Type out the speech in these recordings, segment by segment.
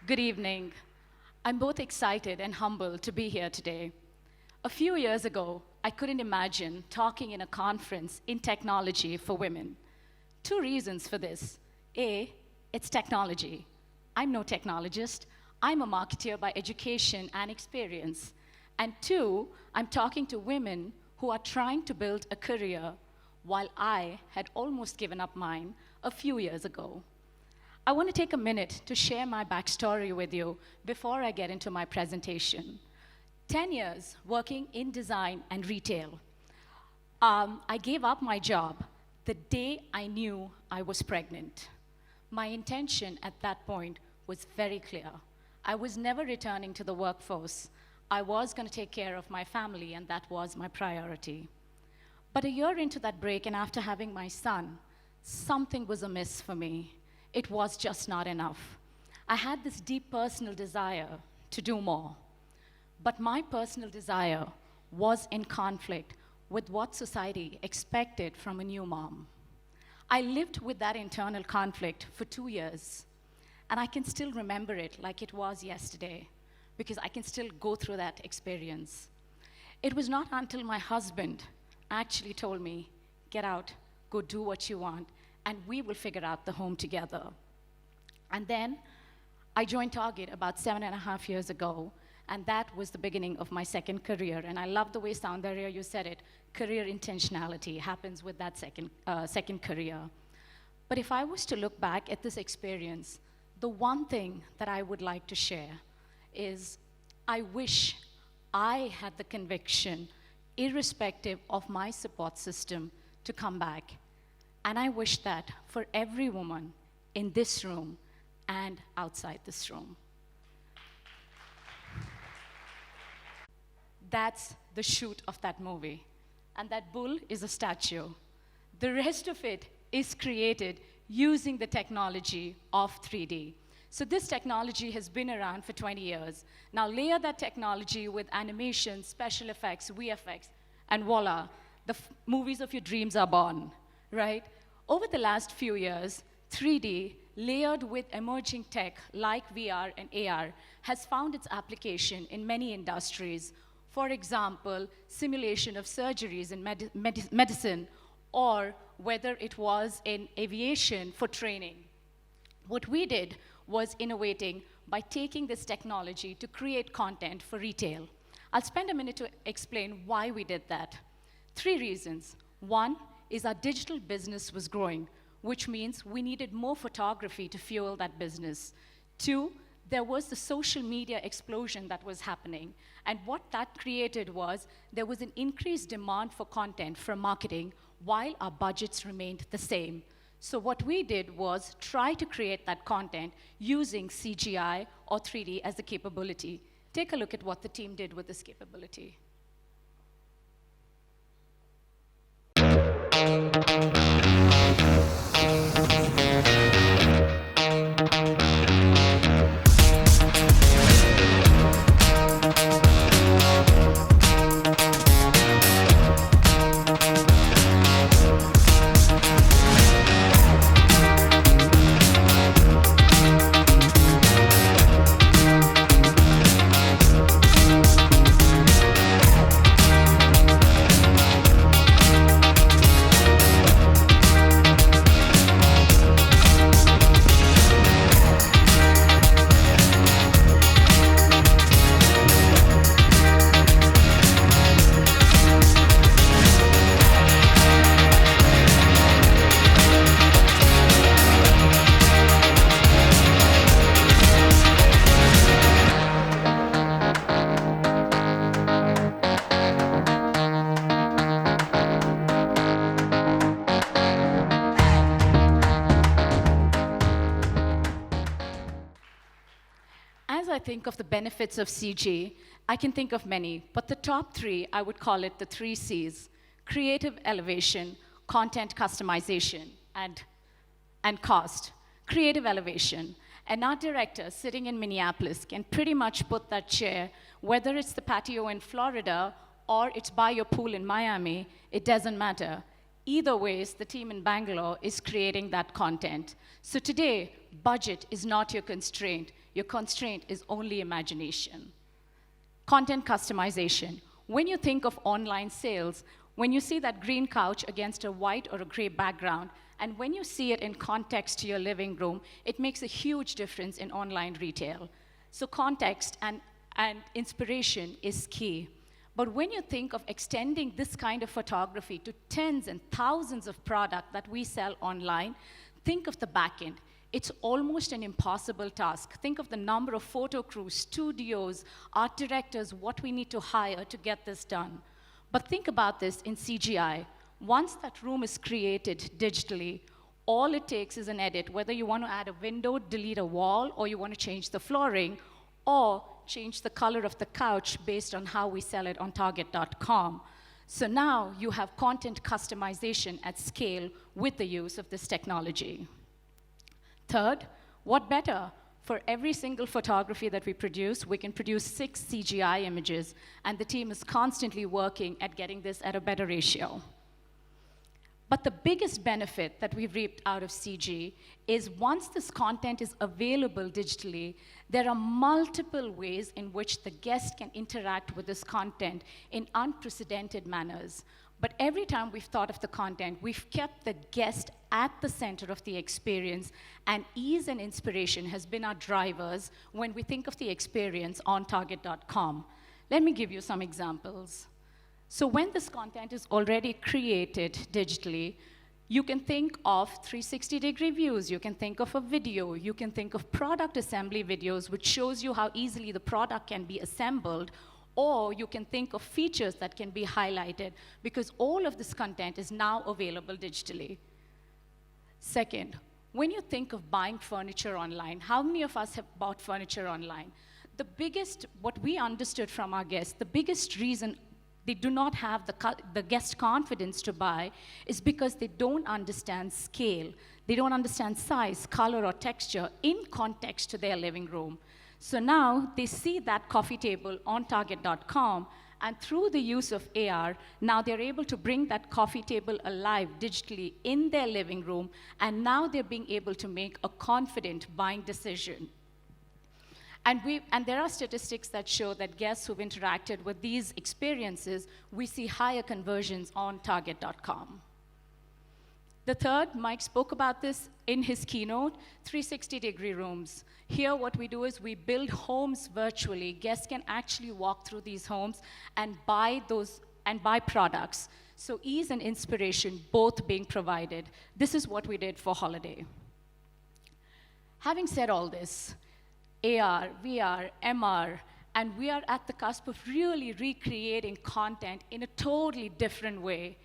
Good evening. I'm both excited and humbled to be here today. A few years ago, I couldn't imagine talking in a conference in technology for women. Two reasons for this. A, it's technology. I'm no technologist. I'm a marketer by education and experience. And two, I'm talking to women who are trying to build a career while I had almost given up mine a few years ago. I want to take a minute to share my backstory with you before I get into my presentation. 10 years working in design and retail. I gave up my job the day I knew I was pregnant. My intention at that point was very clear. I was never returning to the workforce. I was going to take care of my family, and that was my priority. But a year into that break, and after having my son, something was amiss for me. It was just not enough. I had this deep personal desire to do more. But my personal desire was in conflict with what society expected from a new mom. I lived with that internal conflict for 2 years, and I can still remember it like it was yesterday, because I can still go through that experience. It was not until my husband actually told me, get out, go do what you want, and we will figure out the home together. And then I joined Target about 7.5 years ago, and that was the beginning of my second career. And I love the way, Soundarya, you said it, career intentionality happens with that second career. But if I was to look back at this experience, the one thing that I would like to share is I wish I had the conviction, irrespective of my support system, to come back. And I wish that for every woman in this room and outside this room. That's the shoot of that movie. And that bull is a statue. The rest of it is created using the technology of 3D. So this technology has been around for 20 years. Now layer that technology with animation, special effects, VFX, and voila, the movies of your dreams are born, right? Over the last few years, 3D, layered with emerging tech like VR and AR, has found its application in many industries. For example, simulation of surgeries in medicine, or whether it was in aviation for training. What we did was innovating by taking this technology to create content for retail. I'll spend a minute to explain why we did that. 3 reasons. One is our digital business was growing, which means we needed more photography to fuel that business. 2, there was the social media explosion that was happening. And what that created was there was an increased demand for content from marketing while our budgets remained the same. So what we did was try to create that content using CGI or 3D as a capability. Take a look at what the team did with this capability. As I think of the benefits of CG, I can think of many, but the top 3, I would call it the 3 Cs: creative elevation, content customization, and cost. Creative elevation. An art director sitting in Minneapolis can pretty much put that chair, whether it's the patio in Florida or it's by your pool in Miami, it doesn't matter. Either ways, the team in Bangalore is creating that content. So today, budget is not your constraint. Your constraint is only imagination. Content customization. When you think of online sales, when you see that green couch against a white or a gray background, and when you see it in context to your living room, it makes a huge difference in online retail. So context and inspiration is key. But when you think of extending this kind of photography to tens and thousands of products that we sell online, think of the back end. It's almost an impossible task. Think of the number of photo crews, studios, art directors, what we need to hire to get this done. But think about this in CGI. Once that room is created digitally, all it takes is an edit, whether you want to add a window, delete a wall, or you want to change the flooring, or change the color of the couch based on how we sell it on Target.com. So now you have content customization at scale with the use of this technology. Third, what better? For every single photography that we produce, we can produce 6 CGI images, and the team is constantly working at getting this at a better ratio. But the biggest benefit that we've reaped out of CG is once this content is available digitally, there are multiple ways in which the guest can interact with this content in unprecedented manners. But every time we've thought of the content, we've kept the guest at the center of the experience, and ease and inspiration has been our drivers when we think of the experience on Target.com. Let me give you some examples. So when this content is already created digitally, you can think of 360-degree views, you can think of a video, you can think of product assembly videos, which shows you how easily the product can be assembled, or you can think of features that can be highlighted, because all of this content is now available digitally. Second, when you think of buying furniture online, how many of us have bought furniture online? What we understood from our guests, the biggest reason they do not have the guest confidence to buy is because they don't understand scale. They don't understand size, color, or texture in context to their living room. So now they see that coffee table on Target.com, and through the use of AR, now they're able to bring that coffee table alive digitally in their living room, and now they're being able to make a confident buying decision. And there are statistics that show that guests who've interacted with these experiences, we see higher conversions on Target.com. The third, Mike spoke about this in his keynote, 360-degree rooms. Here, what we do is we build homes virtually. Guests can actually walk through these homes and buy products. So ease and inspiration both being provided. This is what we did for holiday. Having said all this, AR, VR, MR, and we are at the cusp of really recreating content in a totally different way.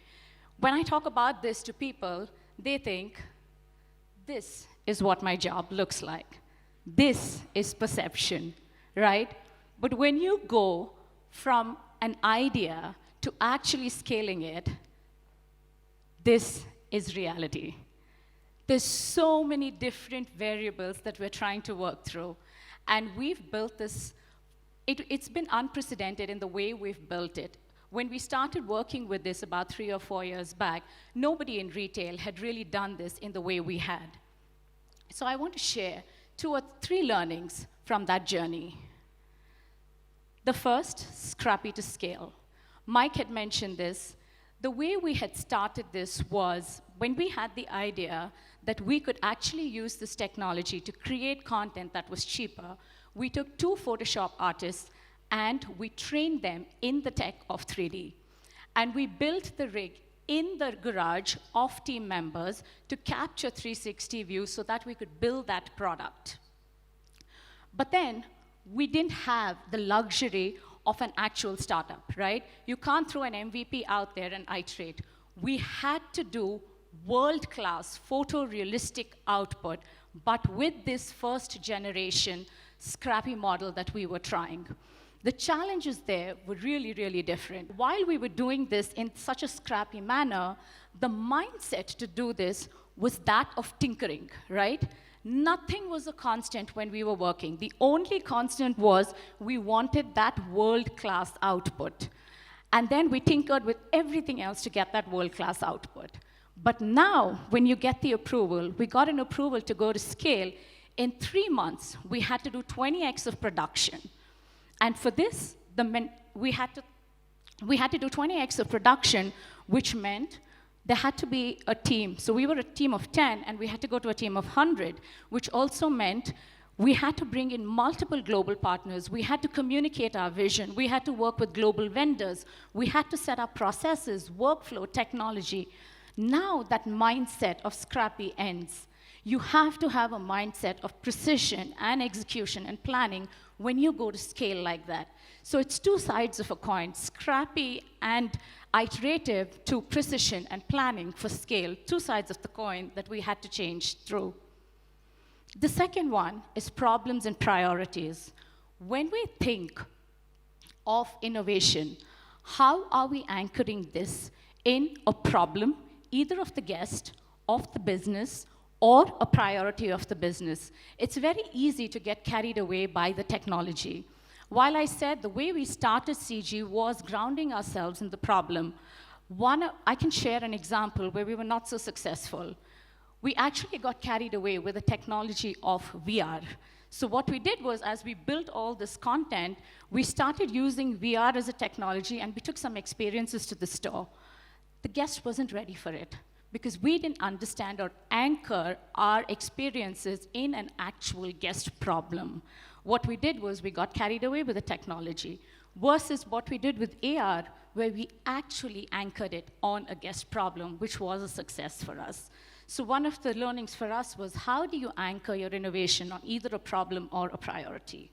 When I talk about this to people, they think, this is what my job looks like. This is perception, right? But when you go from an idea to actually scaling it, this is reality. There's so many different variables that we're trying to work through. And we've built this, it's been unprecedented in the way we've built it. When we started working with this about 3 or 4 years back, nobody in retail had really done this in the way we had. So I want to share 2 or 3 learnings from that journey. The first, scrappy to scale. Mike had mentioned this. The way we had started this was when we had the idea that we could actually use this technology to create content that was cheaper, we took 2 Photoshop artists and we trained them in the tech of 3D. And we built the rig in the garage of team members to capture 360 views so that we could build that product. But then we didn't have the luxury of an actual startup, right? You can't throw an MVP out there and iterate. We had to do world-class photorealistic output, but with this first generation scrappy model that we were trying. The challenges there were really, really different. While we were doing this in such a scrappy manner, the mindset to do this was that of tinkering, right? Nothing was a constant when we were working. The only constant was we wanted that world-class output. And then we tinkered with everything else to get that world-class output. But now, when you get the approval, we got an approval to go to scale. In 3 months, we had to do 20x of production. And for this, we had to do 20x of production, which meant there had to be a team. So we were a team of 10, and we had to go to a team of 100, which also meant we had to bring in multiple global partners. We had to communicate our vision. We had to work with global vendors. We had to set up processes, workflow, technology. Now that mindset of scrappy ends. You have to have a mindset of precision and execution and planning when you go to scale like that. So it's two sides of a coin, scrappy and iterative to precision and planning for scale, two sides of the coin that we had to change through. The second one is problems and priorities. When we think of innovation, how are we anchoring this in a problem, either of the guest, of the business, or a priority of the business? It's very easy to get carried away by the technology. While I said the way we started CG was grounding ourselves in the problem, I can share an example where we were not so successful. We actually got carried away with the technology of VR. So what we did was, as we built all this content, we started using VR as a technology, and we took some experiences to the store. The guest wasn't ready for it, because we didn't understand or anchor our experiences in an actual guest problem. What we did was we got carried away with the technology, versus what we did with AR, where we actually anchored it on a guest problem, which was a success for us. So one of the learnings for us was, how do you anchor your innovation on either a problem or a priority?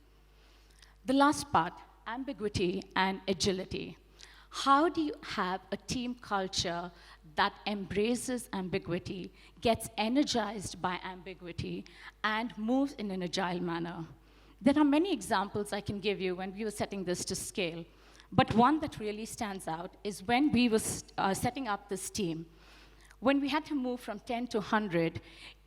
The last part, ambiguity and agility. How do you have a team culture that embraces ambiguity, gets energized by ambiguity, and moves in an agile manner? There are many examples I can give you when we were setting this to scale, but one that really stands out is when we were setting up this team. When we had to move from 10 to 100,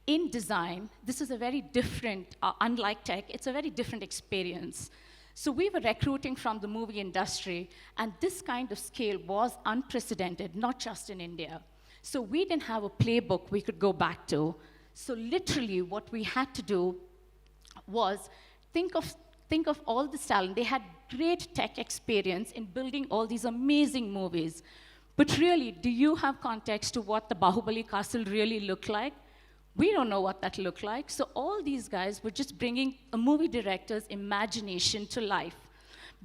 in design, this is a very different, unlike tech, it's a very different experience. So we were recruiting from the movie industry, and this kind of scale was unprecedented, not just in India. So we didn't have a playbook we could go back to. So literally what we had to do was think of all this talent. They had great tech experience in building all these amazing movies. But really, do you have context to what the Bahubali castle really looked like? We don't know what that looked like. So all these guys were just bringing a movie director's imagination to life.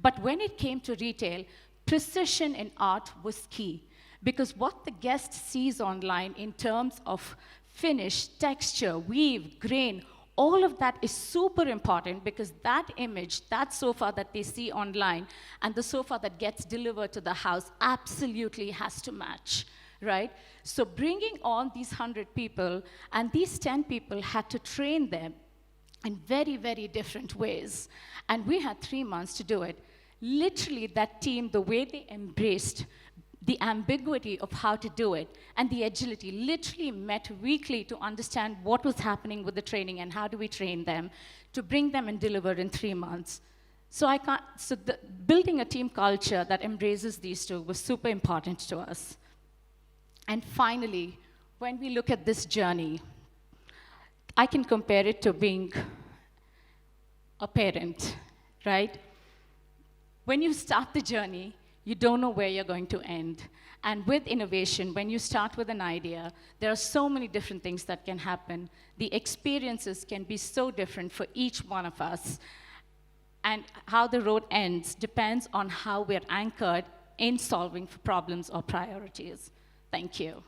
But when it came to retail, precision in art was key. Because what the guest sees online in terms of finish, texture, weave, grain, all of that is super important, because that image, that sofa that they see online, and the sofa that gets delivered to the house absolutely has to match, right? So bringing on these 100 people, and these 10 people had to train them in very, very different ways. And we had 3 months to do it. Literally, that team, the way they embraced the ambiguity of how to do it, and the agility, literally met weekly to understand what was happening with the training and how do we train them to bring them and deliver in 3 months. So building a team culture that embraces these two was super important to us. And finally, when we look at this journey, I can compare it to being a parent, right? When you start the journey, you don't know where you're going to end. And with innovation, when you start with an idea, there are so many different things that can happen. The experiences can be so different for each one of us. And how the road ends depends on how we're anchored in solving for problems or priorities. Thank you.